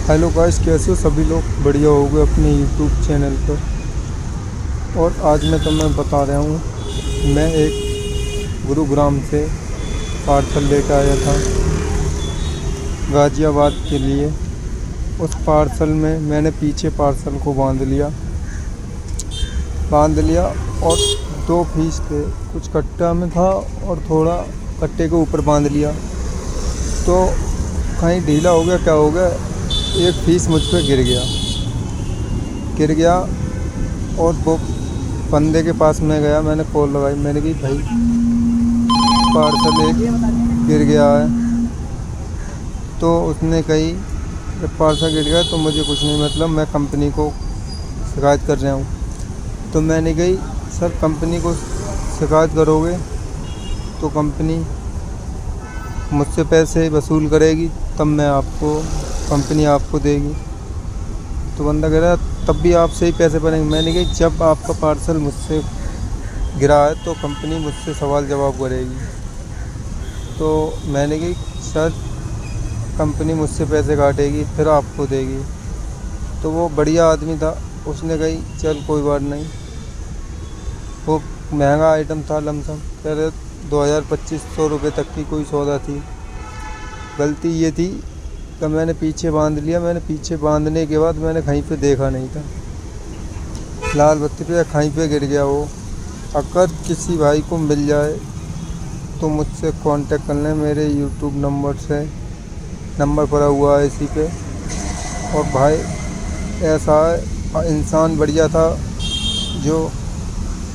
Hello guys, कैसे हो सभी लोग? बढ़िया हो गए अपने यूट्यूब चैनल पर। और आज मैं तुम्हें बता रहा हूँ, मैं एक गुरुग्राम से पार्सल लेकर आया था गाज़ियाबाद के लिए। उस पार्सल में मैंने पीछे पार्सल को बांध लिया और दो पीस थे, कुछ कट्टा में था और थोड़ा कट्टे के ऊपर बांध लिया। तो कहीं ढीला हो गया, क्या हो गया, एक पीस मुझ पे गिर गया। और वो बंदे के पास में गया, मैंने कॉल लगाई, मैंने कही भाई पार्सल एक गिर गया है। तो उसने कही जब पार्सल गिर गया तो मुझे कुछ नहीं, मतलब मैं कंपनी को शिकायत कर रहा हूँ। तो मैंने कही सर, कंपनी को शिकायत करोगे तो कंपनी मुझसे पैसे वसूल करेगी, तब कंपनी आपको देगी। तो बंदा कह रहा तब भी आपसे ही पैसे बनेंगे। मैंने कही जब आपका पार्सल मुझसे गिरा है तो कंपनी मुझसे सवाल जवाब करेगी। तो मैंने कही सर, कंपनी मुझसे पैसे काटेगी फिर आपको देगी। तो वो बढ़िया आदमी था, उसने कही चल कोई बात नहीं। वो महंगा आइटम था, लमसम कह रहे 2000-2500 रुपये तक की कोई सौदा थी। गलती ये थी कि मैंने पीछे बांध लिया। मैंने पीछे बांधने के बाद मैंने कहीं पे देखा नहीं था, लाल बत्ती पे या कहीं पे गिर गया वो। अगर किसी भाई को मिल जाए तो मुझसे कांटेक्ट कर लें, मेरे यूट्यूब नंबर पड़ा हुआ है इसी पे। और भाई ऐसा है, इंसान बढ़िया था, जो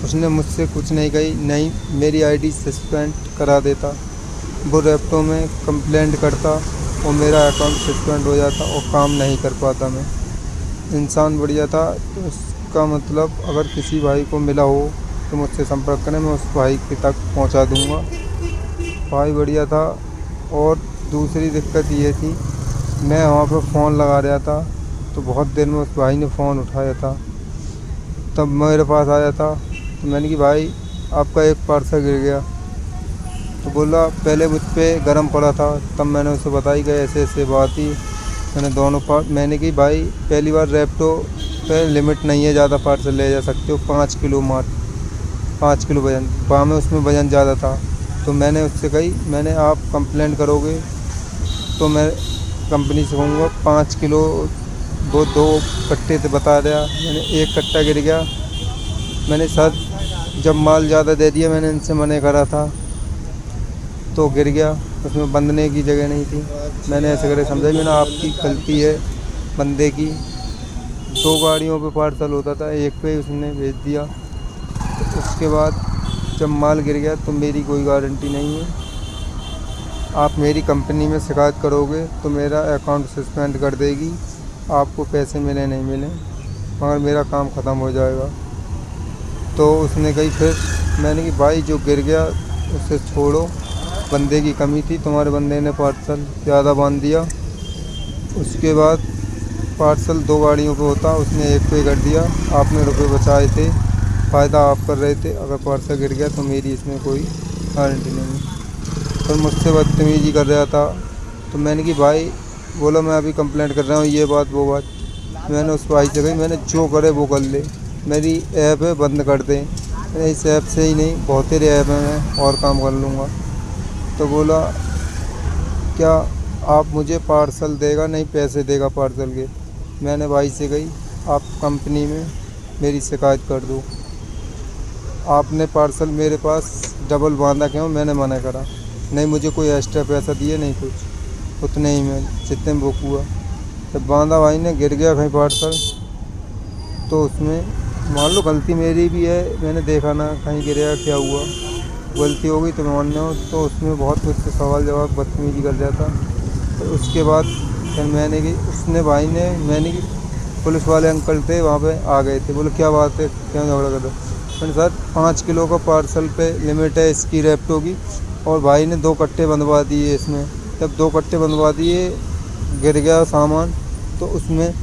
उसने मुझसे कुछ नहीं कही, नहीं मेरी आईडी सस्पेंड करा देता, वो रैप्टो में कंप्लेंट करता और मेरा अकाउंट सस्पेंड हो जाता और काम नहीं कर पाता मैं। इंसान बढ़िया था। तो इसका मतलब अगर किसी भाई को मिला हो तो मुझसे संपर्क करें, मैं उस भाई के तक पहुंचा दूंगा। भाई बढ़िया था। और दूसरी दिक्कत ये थी, मैं वहाँ पर फ़ोन लगा रहा था तो बहुत देर में उस भाई ने फ़ोन उठाया था, तब मेरे पास आया था। तो मैंने कि भाई आपका एक पार्सल गिर गया। तो बोला पहले मुझ पर गर्म पड़ा था, तब मैंने उसे बताई कि ऐसे ऐसे बात ही। मैंने कि भाई पहली बार रैप्टो पे लिमिट नहीं है, ज़्यादा पार्सल ले जा सकते हो, 5 किलो मात्र, 5 किलो वज़न। वहाँ में उसमें वज़न ज़्यादा था। तो मैंने उससे कही, मैंने आप कंप्लेंट करोगे तो मैं कंपनी से कहूँगा 5 किलो। वो 2 कट्टे थे बता रहा, मैंने एक कट्टा गिर गया। मैंने सर जब माल ज़्यादा दे दिया, मैंने इनसे मना करा था तो गिर गया, उसमें बंधने की जगह नहीं थी। मैंने ऐसे करे समझा, मैंने आपकी गलती है बंदे की। 2 गाड़ियों पे पार्सल होता था, एक पे उसने भेज दिया। तो उसके बाद जब माल गिर गया तो मेरी कोई गारंटी नहीं है। आप मेरी कंपनी में शिकायत करोगे तो मेरा अकाउंट सस्पेंड कर देगी, आपको पैसे मिले नहीं मिले, मगर मेरा काम ख़त्म हो जाएगा। तो उसने कही, फिर मैंने कि भाई जो गिर गया उसे छोड़ो, बंदे की कमी थी, तुम्हारे बंदे ने पार्सल ज़्यादा बांध दिया। उसके बाद पार्सल 2 गाड़ियों पे होता, उसने एक पे कर दिया। आपने रुपए बचाए थे, फ़ायदा आप कर रहे थे। अगर पार्सल गिर गया तो मेरी इसमें कोई गारंटी नहीं है। और मुझसे बदतमीज़ी कर रहा था। तो मैंने कि भाई, बोला मैं अभी कंप्लेंट कर रहा हूँ, ये बात वो बात। मैंने उस भाई से कही, मैंने जो करे वो कर ले, मेरी ऐप है बंद कर दें। मैंने इस ऐप से ही नहीं, बहुत सारे ऐप हैं, मैं और काम कर लूँगा। तो बोला क्या आप मुझे पार्सल देगा? नहीं, पैसे देगा पार्सल के। मैंने भाई से कही आप कंपनी में मेरी शिकायत कर दो, आपने पार्सल मेरे पास डबल बांधा क्यों? मैंने मना करा, नहीं मुझे कोई एक्स्ट्रा पैसा दिए नहीं कुछ, उतने ही में जितने में बुक हुआ। जब बांधा भाई ने, गिर गया कहीं पार्सल, तो उसमें मान लो गलती मेरी भी है, मैंने देखा ना कहीं गिरा क्या हुआ, गलती हो गई तो मान लो। तो उसमें बहुत मुझसे सवाल जवाब बदतमीजी कर जाता। तो उसके बाद फिर मैंने कि पुलिस वाले अंकल थे वहाँ पे, आ गए थे, बोले क्या बात है, क्यों झगड़ा कर रहे हो? मैंने सर 5 किलो का पार्सल पे लिमिट है इसकी रैप्टो की, और भाई ने 2 कट्टे बंधवा दिए इसमें। जब 2 कट्टे बंधवा दिए, गिर गया सामान, तो उसमें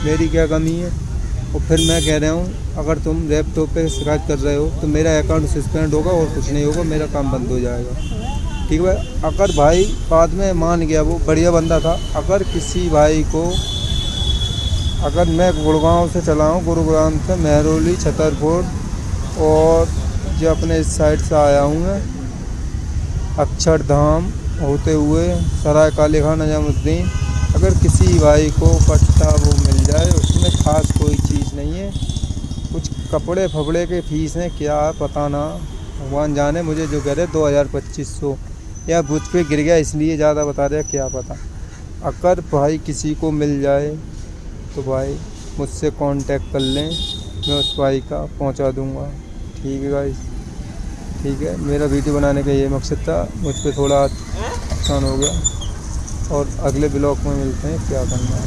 मेरी क्या कमी है? और फिर मैं कह रहा हूँ अगर तुम रैप्टो पे शिकायत कर रहे हो तो मेरा अकाउंट सस्पेंड होगा और कुछ नहीं होगा, मेरा काम बंद हो जाएगा। ठीक है। अगर भाई बाद में मान गया, वो बढ़िया बंदा था, अगर किसी भाई को अगर मैं गुड़गांव से चला हूँ, गुरुग्राम से महरौली, छतरपुर और जो अपने इस साइड से आया हूँ मैं, अक्षरधाम होते हुए सराय काले खान निजामुद्दीन। अगर किसी भाई को पट्टा वो मिल जाए, उसमें खास कोई चीज़ नहीं है, कुछ कपड़े फपड़े के फीस हैं, क्या पता ना, भगवान जाने। मुझे जो कह रहे 2000-2500 या मुझ पे गिर गया इसलिए ज़्यादा बता रहे, क्या पता। अगर भाई किसी को मिल जाए तो भाई मुझसे कांटेक्ट कर लें, मैं उस भाई का पहुंचा दूंगा। ठीक है गाइस, ठीक है। मेरा वीडियो बनाने का ये मकसद था, मुझ पे थोड़ा आसान हो गया। और अगले ब्लॉग में मिलते हैं, क्या करना है।